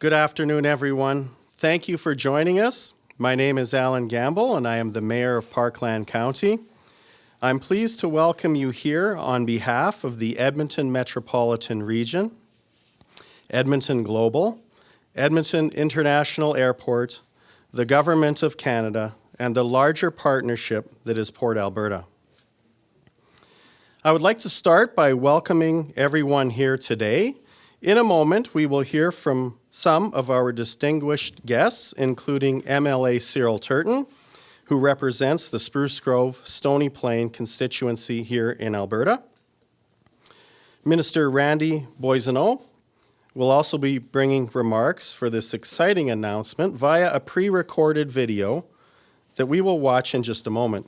Good afternoon, everyone. Thank you for joining us. My name is Alan Gamble, and I am the Mayor of Parkland County. I'm pleased to welcome you here on behalf of the Edmonton Metropolitan Region, Edmonton Global, Edmonton International Airport, the Government of Canada, and the larger partnership that is Port Alberta. I would like to start by welcoming everyone here today. In a moment, we will hear from some of our distinguished guests, including MLA Cyril Turton, who represents the Spruce Grove Stony Plain constituency here in Alberta. Minister Randy Boissonnault will also be bringing remarks for this exciting announcement via a pre-recorded video that we will watch in just a moment.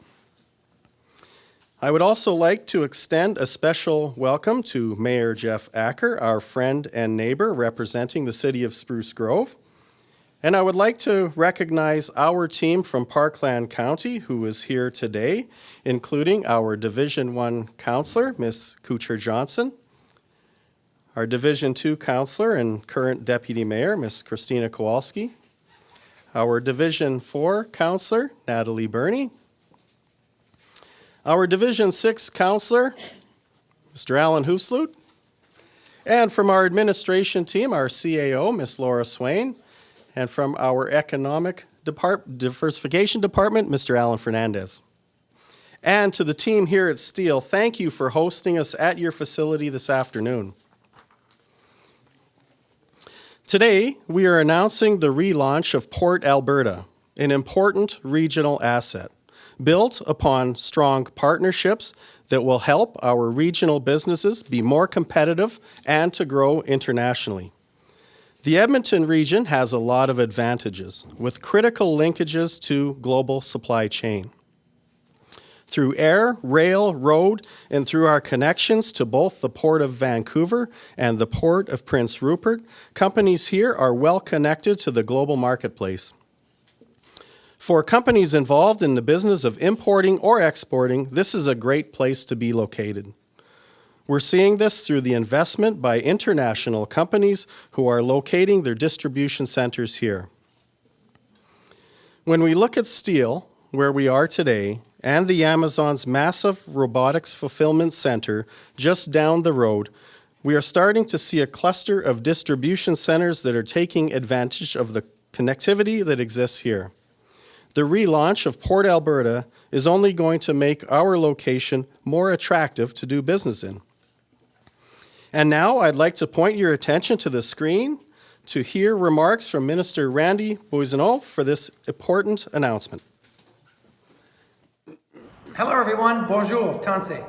I would also like to extend a special welcome to Mayor Jeff Acker, our friend and neighbor representing the city of Spruce Grove. And I would like to recognize our team from Parkland County who is here today, including our Division 1 Councillor, Ms. Kuchar-Johnson, our Division 2 Councillor and current Deputy Mayor, Ms. Christina Kowalski, our Division 4 Councillor, Natalie Burney, our Division 6 Councillor, Mr. Alan Hoofsloot, and from our administration team, our CAO, Ms. Laura Swain, and from our Economic Diversification Department, Mr. Alan Fernandez. And to the team here at Steele, thank you for hosting us at your facility this afternoon. Today, we are announcing the relaunch of Port Alberta, an important regional asset, built upon strong partnerships that will help our regional businesses be more competitive and to grow internationally. The Edmonton region has a lot of advantages, with critical linkages to global supply chain. Through air, rail, road, and through our connections to both the Port of Vancouver and the Port of Prince Rupert, companies here are well connected to the global marketplace. For companies involved in the business of importing or exporting, this is a great place to be located. We're seeing this through the investment by international companies who are locating their distribution centers here. When we look at Steele, where we are today, and the Amazon's massive robotics fulfillment center just down the road, we are starting to see a cluster of distribution centers that are taking advantage of the connectivity that exists here. The relaunch of Port Alberta is only going to make our location more attractive to do business in. And now I'd like to point your attention to the screen to hear remarks from Minister Randy Boissonnault for this important announcement. Hello everyone, bonjour, tanse.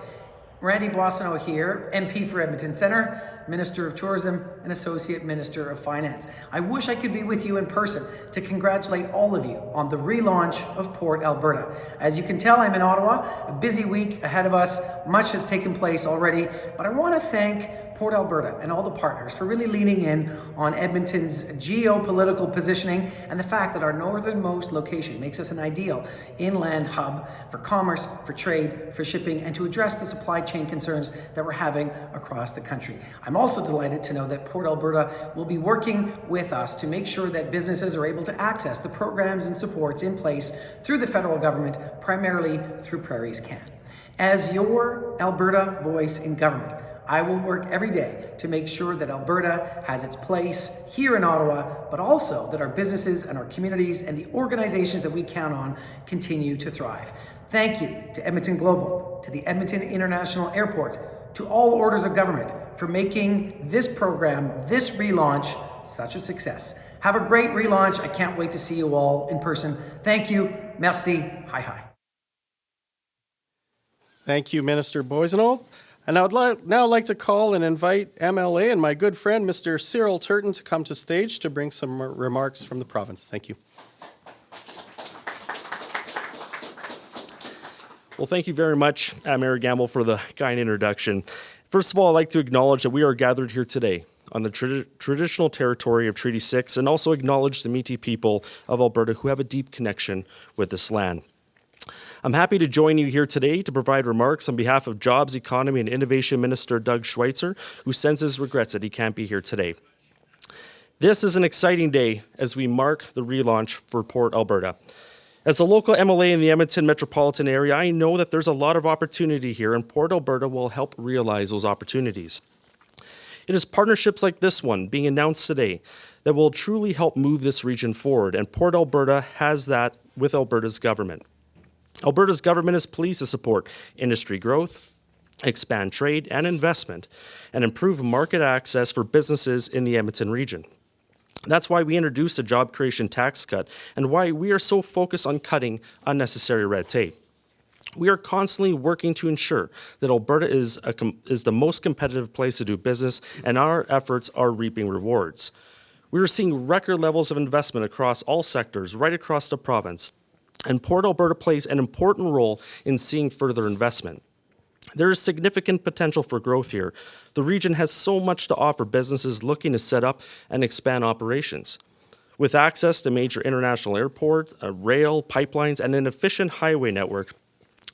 Randy Boissonnault here, MP for Edmonton Centre, Minister of Tourism and Associate Minister of Finance. I wish I could be with you in person to congratulate all of you on the relaunch of Port Alberta. As you can tell, I'm in Ottawa, a busy week ahead of us. Much has taken place already, but I want to thank Port Alberta and all the partners for really leaning in on Edmonton's geopolitical positioning and the fact that our northernmost location makes us an ideal inland hub for commerce, for trade, for shipping, and to address the supply chain concerns that we're having across the country. I'm also delighted to know that Port Alberta will be working with us to make sure that businesses are able to access the programs and supports in place through the federal government, primarily through Prairies Can. As your Alberta voice in government, I will work every day to make sure that Alberta has its place here in Ottawa, but also that our businesses and our communities and the organizations that we count on continue to thrive. Thank you to Edmonton Global, to the Edmonton International Airport, to all orders of government for making this program, this relaunch, such a success. Have a great relaunch. I can't wait to see you all in person. Thank you. Merci. Hi, hi. Thank you, Minister Boissonnault. And I would now like to call and invite MLA and my good friend, Mr. Cyril Turton, to come to stage to bring some remarks from the province. Thank you. Well, thank you very much, Mayor Gamble, for the kind introduction. First of all, I'd like to acknowledge that we are gathered here today on the traditional territory of Treaty 6 and also acknowledge the Métis people of Alberta who have a deep connection with this land. I'm happy to join you here today to provide remarks on behalf of Jobs, Economy and Innovation Minister Doug Schweitzer, who sends his regrets that he can't be here today. This is an exciting day as we mark the relaunch for Port Alberta. As a local MLA in the Edmonton metropolitan area, I know that there's a lot of opportunity here, and Port Alberta will help realize those opportunities. It is partnerships like this one being announced today that will truly help move this region forward, and Port Alberta has that with Alberta's government. Alberta's government is pleased to support industry growth, expand trade and investment, and improve market access for businesses in the Edmonton region. That's why we introduced a job creation tax cut and why we are so focused on cutting unnecessary red tape. We are constantly working to ensure that Alberta is the most competitive place to do business, and our efforts are reaping rewards. We are seeing record levels of investment across all sectors right across the province, and Port Alberta plays an important role in seeing further investment. There is significant potential for growth here. The region has so much to offer businesses looking to set up and expand operations. With access to major international airports, rail, pipelines, and an efficient highway network,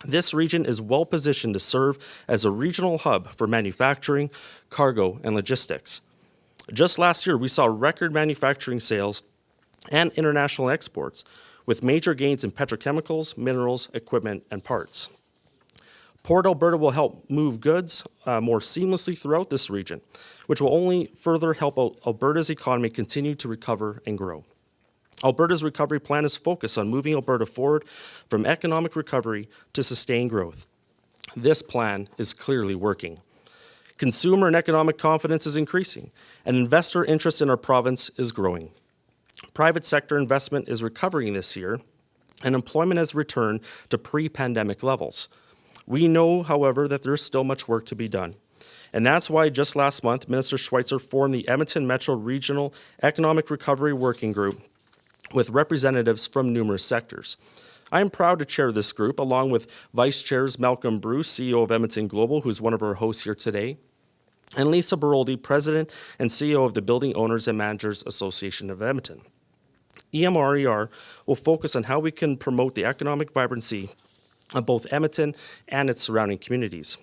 this region is well positioned to serve as a regional hub for manufacturing, cargo, and logistics. Just last year, we saw record manufacturing sales and international exports, with major gains in petrochemicals, minerals, equipment, and parts. Port Alberta will help move goods more seamlessly throughout this region, which will only further help Alberta's economy continue to recover and grow. Alberta's recovery plan is focused on moving Alberta forward from economic recovery to sustained growth. This plan is clearly working. Consumer and economic confidence is increasing, and investor interest in our province is growing. Private sector investment is recovering this year, and employment has returned to pre-pandemic levels. We know, however, that there's still much work to be done. And that's why just last month, Minister Schweitzer formed the Edmonton Metro Regional Economic Recovery Working Group with representatives from numerous sectors. I am proud to chair this group, along with Vice Chairs Malcolm Bruce, CEO of Edmonton Global, who's one of our hosts here today, and Lisa Baroldi, President and CEO of the Building Owners and Managers Association of Edmonton. EMRER will focus on how we can promote the economic vibrancy of both Edmonton and its surrounding communities.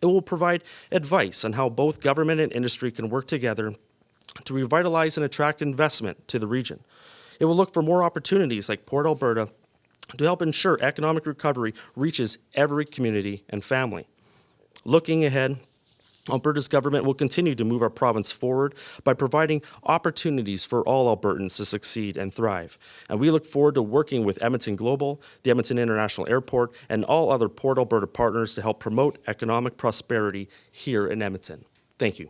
It will provide advice on how both government and industry can work together to revitalize and attract investment to the region. It will look for more opportunities like Port Alberta to help ensure economic recovery reaches every community and family. Looking ahead, Alberta's government will continue to move our province forward by providing opportunities for all Albertans to succeed and thrive. And we look forward to working with Edmonton Global, the Edmonton International Airport, and all other Port Alberta partners to help promote economic prosperity here in Edmonton. Thank you.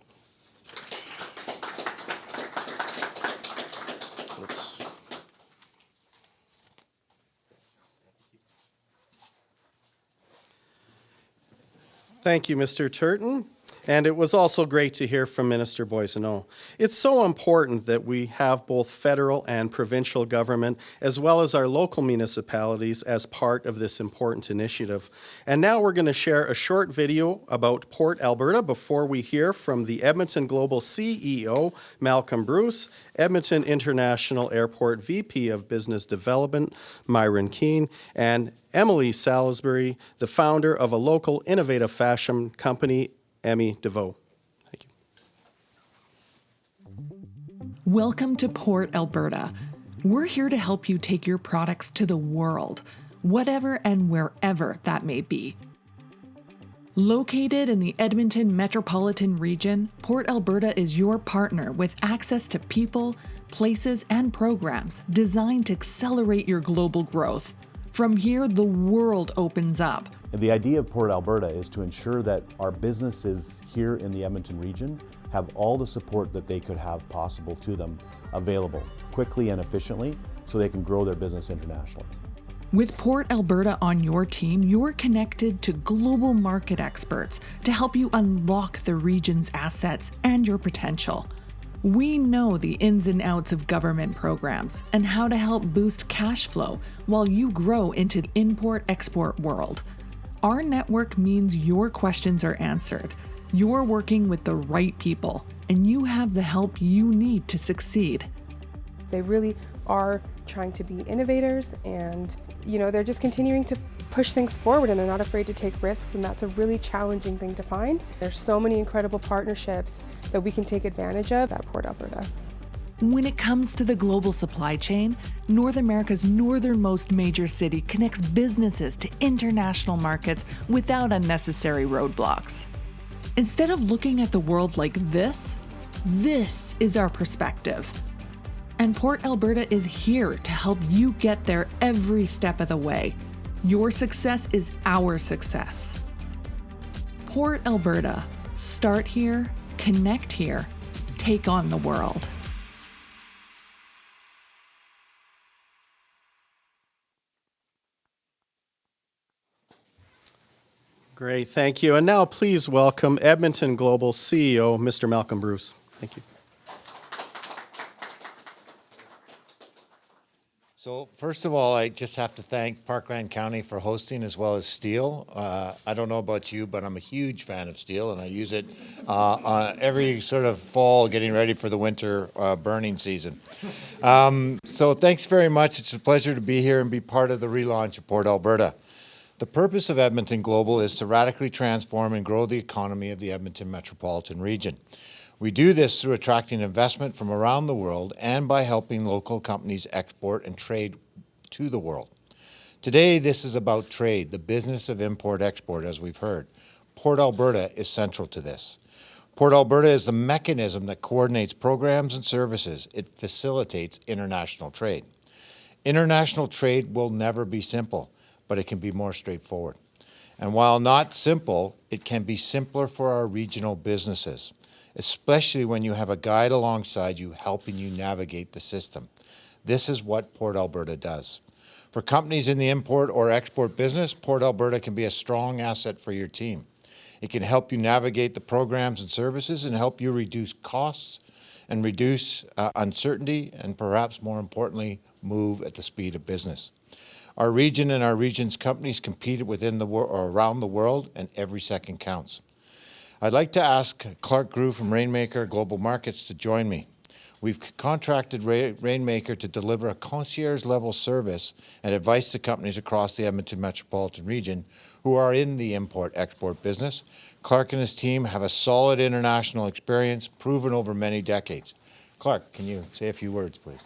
Thank you, Mr. Turton. And it was also great to hear from Minister Boissonnault. It's so important that we have both federal and provincial government, as well as our local municipalities, as part of this important initiative. And now we're going to share a short video about Port Alberta before we hear from the Edmonton Global CEO, Malcolm Bruce, Edmonton International Airport VP of Business Development, Myron Keane, and Emily Salisbury, the founder of a local innovative fashion company, Emmy DeVoe. Thank you. Welcome to Port Alberta. We're here to help you take your products to the world, whatever and wherever that may be. Located in the Edmonton metropolitan region, Port Alberta is your partner with access to people, places, and programs designed to accelerate your global growth. From here, the world opens up. The idea of Port Alberta is to ensure that our businesses here in the Edmonton region have all the support that they could have possible to them available quickly and efficiently so they can grow their business internationally. With Port Alberta on your team, you're connected to global market experts to help you unlock the region's assets and your potential. We know the ins and outs of government programs and how to help boost cash flow while you grow into the import-export world. Our network means your questions are answered. You're working with the right people, and you have the help you need to succeed. They really are trying to be innovators, and they're just continuing to push things forward, and they're not afraid to take risks, and that's a really challenging thing to find. There's so many incredible partnerships that we can take advantage of at Port Alberta. When it comes to the global supply chain, North America's northernmost major city connects businesses to international markets without unnecessary roadblocks. Instead of looking at the world like this is our perspective. And Port Alberta is here to help you get there every step of the way. Your success is our success. Port Alberta. Start here, connect here, take on the world. Great, thank you. And now please welcome Edmonton Global CEO, Mr. Malcolm Bruce. Thank you. So first of all, I just have to thank Parkland County for hosting as well as Steel. I don't know about you, but I'm a huge fan of Steel, and I use it every sort of fall getting ready for the winter burning season. So thanks very much. It's a pleasure to be here and be part of the relaunch of Port Alberta. The purpose of Edmonton Global is to radically transform and grow the economy of the Edmonton metropolitan region. We do this through attracting investment from around the world and by helping local companies export and trade to the world. Today, this is about trade, the business of import-export, as we've heard. Port Alberta is central to this. Port Alberta is the mechanism that coordinates programs and services. It facilitates international trade. International trade will never be simple, but it can be more straightforward. And while not simple, it can be simpler for our regional businesses, especially when you have a guide alongside you helping you navigate the system. This is what Port Alberta does. For companies in the import or export business, Port Alberta can be a strong asset for your team. It can help you navigate the programs and services and help you reduce costs and reduce uncertainty and perhaps more importantly, move at the speed of business. Our region and our region's companies compete within the or around the world, and every second counts. I'd like to ask Clark Grew from Rainmaker Global Markets to join me. We've contracted Rainmaker to deliver a concierge-level service and advice to companies across the Edmonton metropolitan region who are in the import-export business. Clark and his team have a solid international experience proven over many decades. Clark, can you say a few words, please?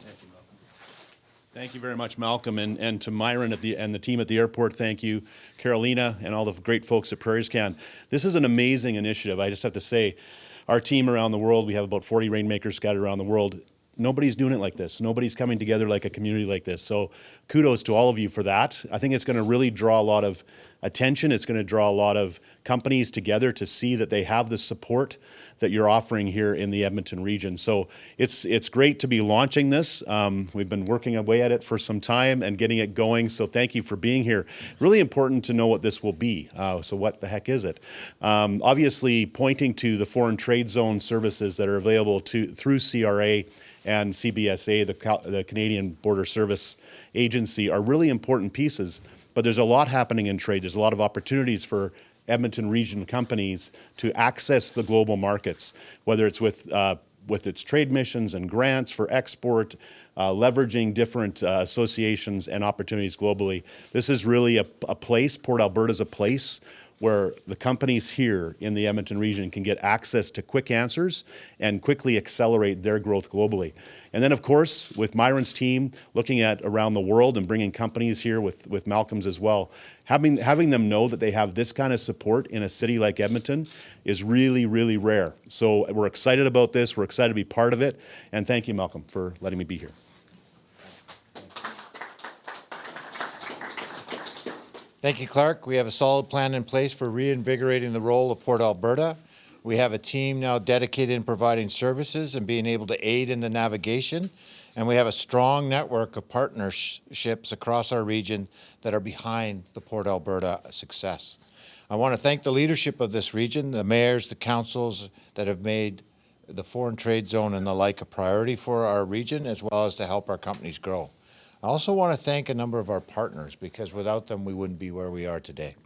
Thank you very much, Malcolm, and to Myron and the team at the airport. Thank you, Carolina, and all the great folks at PrairieScan. This is an amazing initiative. I just have to say, our team around the world, we have about 40 Rainmakers scattered around the world. Nobody's doing it like this. Nobody's coming together like a community like this. So kudos to all of you for that. I think it's going to really draw a lot of attention. It's going to draw a lot of companies together to see that they have the support that you're offering here in the Edmonton region. So it's great to be launching this. We've been working away at it for some time and getting it going. So thank you for being here. Really important to know what this will be. So what the heck is it? Obviously, pointing to the foreign trade zone services that are available through CRA and CBSA, the Canadian Border Service Agency, are really important pieces. But there's a lot happening in trade. There's a lot of opportunities for Edmonton region companies to access the global markets, whether it's with its trade missions and grants for export, leveraging different associations and opportunities globally. This is really a place, Port Alberta is a place where the companies here in the Edmonton region can get access to quick answers and quickly accelerate their growth globally. And then, of course, with Myron's team, looking at around the world and bringing companies here with Malcolm's as well, having them know that they have this kind of support in a city like Edmonton is really, really rare. So we're excited about this. We're excited to be part of it. And thank you, Malcolm, for letting me be here. Thank you, Clark. We have a solid plan in place for reinvigorating the role of Port Alberta. We have a team now dedicated in providing services and being able to aid in the navigation. And we have a strong network of partnerships across our region that are behind the Port Alberta success. I want to thank the leadership of this region, the mayors, the councils that have made the foreign trade zone and the like a priority for our region, as well as to help our companies grow. I also want to thank a number of our partners, because without them we wouldn't be where we are today.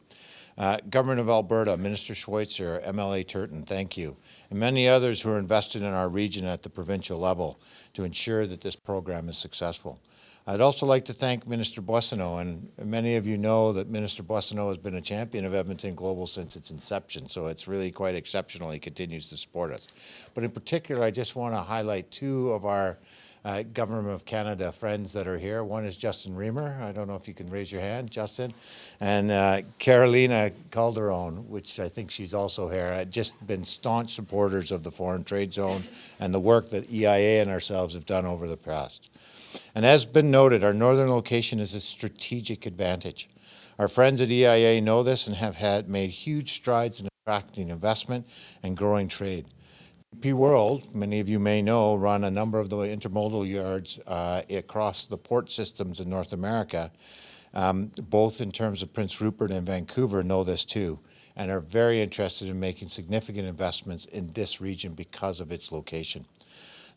Government of Alberta, Minister Schweitzer, MLA Turton, thank you. And many others who are invested in our region at the provincial level to ensure that this program is successful. I'd also like to thank Minister Boissonnault, and many of you know that Minister Boissonnault has been a champion of Edmonton Global since its inception, so it's really quite exceptional. He continues to support us. But in particular, I just want to highlight two of our Government of Canada friends that are here. One is Justin Reamer. I don't know if you can raise your hand, Justin. And Carolina Calderon, which I think she's also here, just been staunch supporters of the Foreign Trade Zone and the work that EIA and ourselves have done over the past. And as been noted, our northern location is a strategic advantage. Our friends at EIA know this and have made huge strides in attracting investment and growing trade. DP World, many of you may know, run a number of the intermodal yards across the port systems in North America, both in terms of Prince Rupert and Vancouver know this too, and are very interested in making significant investments in this region because of its location.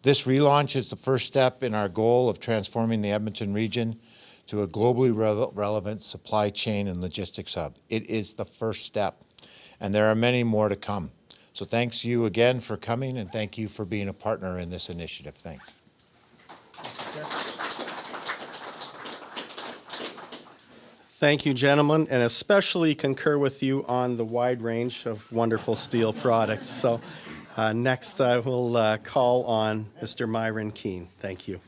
This relaunch is the first step in our goal of transforming the Edmonton region to a globally relevant supply chain and logistics hub. It is the first step, and there are many more to come. So thanks you again for coming, and thank you for being a partner in this initiative. Thanks. Thank you, gentlemen, and especially concur with you on the wide range of wonderful steel products. So next I will call on Mr. Myron Keane. Thank you.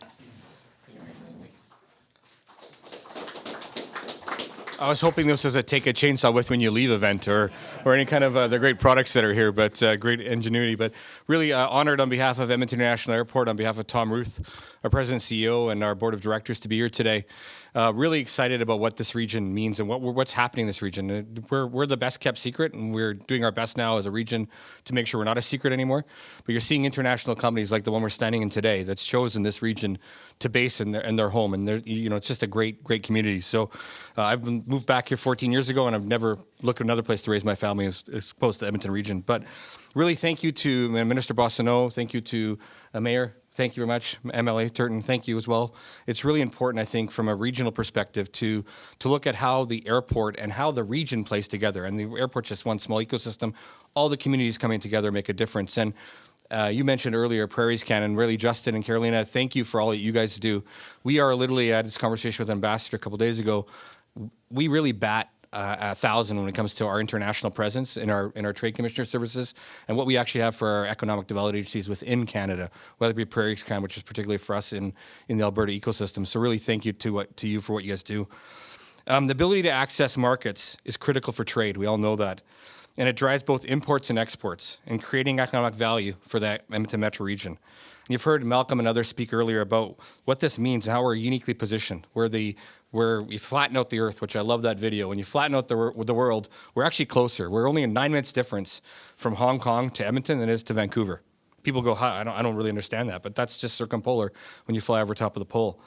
I was hoping this was a take a chainsaw with when you leave event or any kind of the great products that are here, but great ingenuity. But really honored on behalf of Edmonton International Airport, on behalf of Tom Ruth, our President and CEO, and our Board of Directors to be here today. Really excited about what this region means and what's happening in this region. We're the best kept secret, and we're doing our best now as a region to make sure we're not a secret anymore. But you're seeing international companies like the one we're standing in today that's chosen this region to base in their home, and it's just a great community. So I've moved back here 14 years ago, and I've never looked at another place to raise my family as opposed to Edmonton region. But really, thank you to Minister Boissonnault. Thank you to Mayor. Thank you very much, MLA Turton. Thank you as well. It's really important, I think, from a regional perspective to look at how the airport and how the region plays together. And the airport's just one small ecosystem. All the communities coming together make a difference. And you mentioned earlier Prairies Can, and really Justin and Carolina, thank you for all that you guys do. We are literally, I had this conversation with Ambassador a couple days ago. We really bat 1,000 when it comes to our international presence in our trade commissioner services and what we actually have for our economic development agencies within Canada, whether it be Prairies Can, which is particularly for us in the Alberta ecosystem. So really thank you to you for what you guys do. The ability to access markets is critical for trade. We all know that. And it drives both imports and exports and creating economic value for that Edmonton metro region. And you've heard Malcolm and others speak earlier about what this means, how we're uniquely positioned, where we flatten out the earth, which I love that video. When you flatten out the world, we're actually closer. We're only a 9 minutes difference from Hong Kong to Edmonton than it is to Vancouver. People go, I don't really understand that, but that's just circumpolar when you fly over top of the pole.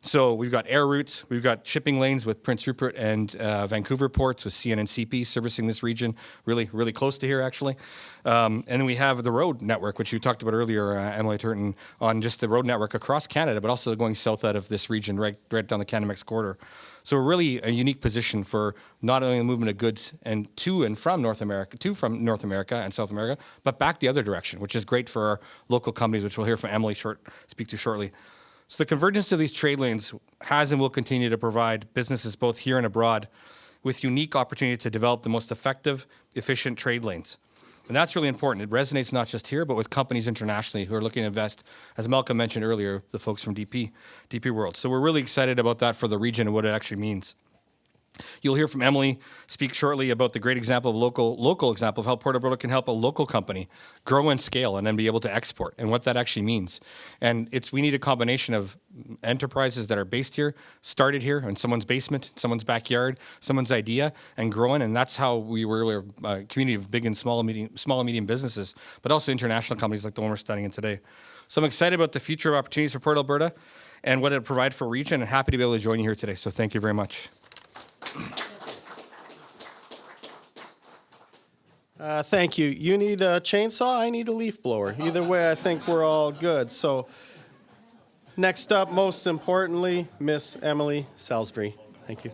So we've got air routes, we've got shipping lanes with Prince Rupert and Vancouver ports with CN and CP servicing this region, really close to here actually. And then we have the road network, which you talked about earlier, Emily Turton, on just the road network across Canada, but also going south out of this region, right down the Canada-Mex corridor. So we're really a unique position for not only the movement of goods and to and from North America, and South America, but back the other direction, which is great for our local companies, which we'll hear from Emily speak to shortly. So the convergence of these trade lanes has and will continue to provide businesses both here and abroad with unique opportunity to develop the most effective, efficient trade lanes. And that's really important. It resonates not just here, but with companies internationally who are looking to invest, as Malcolm mentioned earlier, the folks from DP World. So we're really excited about that for the region and what it actually means. You'll hear from Emily speak shortly about the great example of local example of how Port Alberta can help a local company grow and scale and then be able to export and what that actually means. And we need a combination of enterprises that are based here, started here in someone's basement, someone's backyard, someone's idea, and growing. And that's how we're a community of big and small and medium businesses, but also international companies like the one we're studying in today. So I'm excited about the future of opportunities for Port Alberta and what it provides for a region, and happy to be able to join you here today. So thank you very much. Thank you. You need a chainsaw, I need a leaf blower. Either way, I think we're all good. So next up, most importantly, Miss Emily Salisbury. Thank you.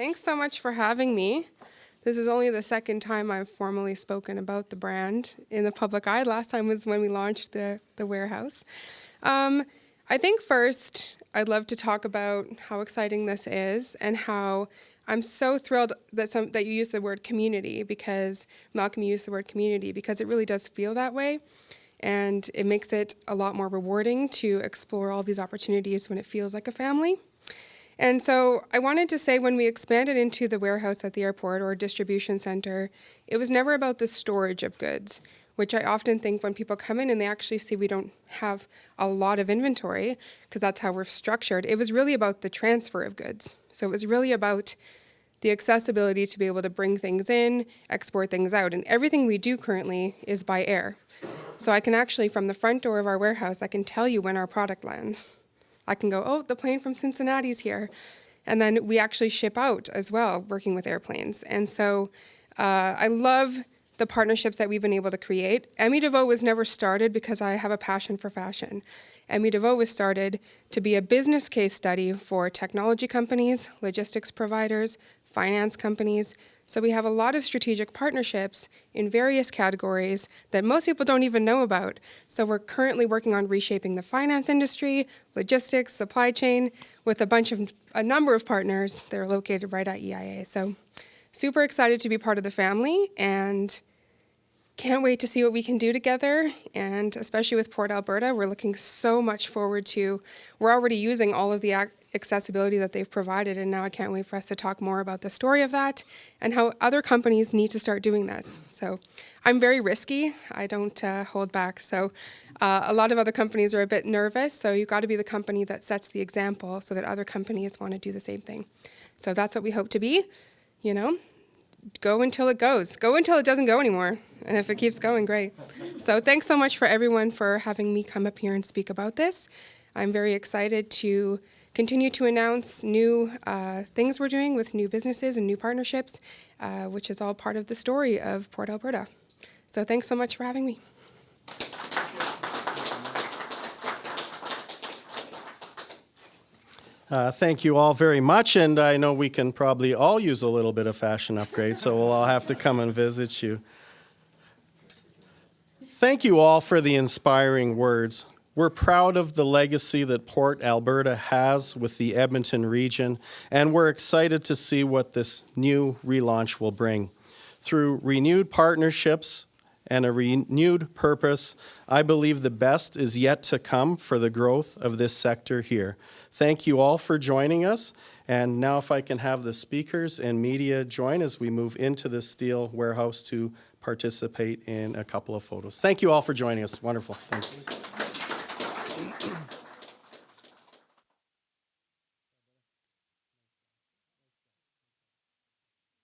Thanks so much for having me. This is only the second time I've formally spoken about the brand in the public eye. Last time was when we launched the warehouse. I think first I'd love to talk about how exciting this is and how I'm so thrilled that you used the word community, because Malcolm used the word community, because it really does feel that way. And it makes it a lot more rewarding to explore all these opportunities when it feels like a family. And so I wanted to say, when we expanded into the warehouse at the airport, or distribution center, it was never about the storage of goods, which I often think when people come in and they actually see we don't have a lot of inventory, because that's how we're structured. It was really about the transfer of goods. So it was really about the accessibility to be able to bring things in, export things out. And everything we do currently is by air. So I can actually, from the front door of our warehouse, I can tell you when our product lands. I can go, oh, the plane from Cincinnati's here. And then we actually ship out as well, working with airplanes. And so I love the partnerships that we've been able to create. Emmy DeVoe was never started because I have a passion for fashion. Emmy DeVoe was started to be a business case study for technology companies, logistics providers, finance companies. So we have a lot of strategic partnerships in various categories that most people don't even know about. So we're currently working on reshaping the finance industry, logistics, supply chain, with a number of partners that are located right at EIA. So super excited to be part of the family, and can't wait to see what we can do together. And especially with Port Alberta, we're looking so much forward to, we're already using all of the accessibility that they've provided, and now I can't wait for us to talk more about the story of that and how other companies need to start doing this. So I'm very risky. I don't hold back. So a lot of other companies are a bit nervous, so you've got to be the company that sets the example so that other companies want to do the same thing. So that's what we hope to be, you know. Go until it goes. Go until it doesn't go anymore. And if it keeps going, great. So thanks so much for everyone for having me come up here and speak about this. I'm very excited to continue to announce new things we're doing with new businesses and new partnerships, which is all part of the story of Port Alberta. So thanks so much for having me. Thank you all very much, and I know we can probably all use a little bit of fashion upgrade, so we'll all have to come and visit you. Thank you all for the inspiring words. We're proud of the legacy that Port Alberta has with the Edmonton region, and we're excited to see what this new relaunch will bring. Through renewed partnerships and a renewed purpose, I believe the best is yet to come for the growth of this sector here. Thank you all for joining us. And now if I can have the speakers and media join as we move into the steel warehouse to participate in a couple of photos. Thank you all for joining us. Wonderful. Thanks.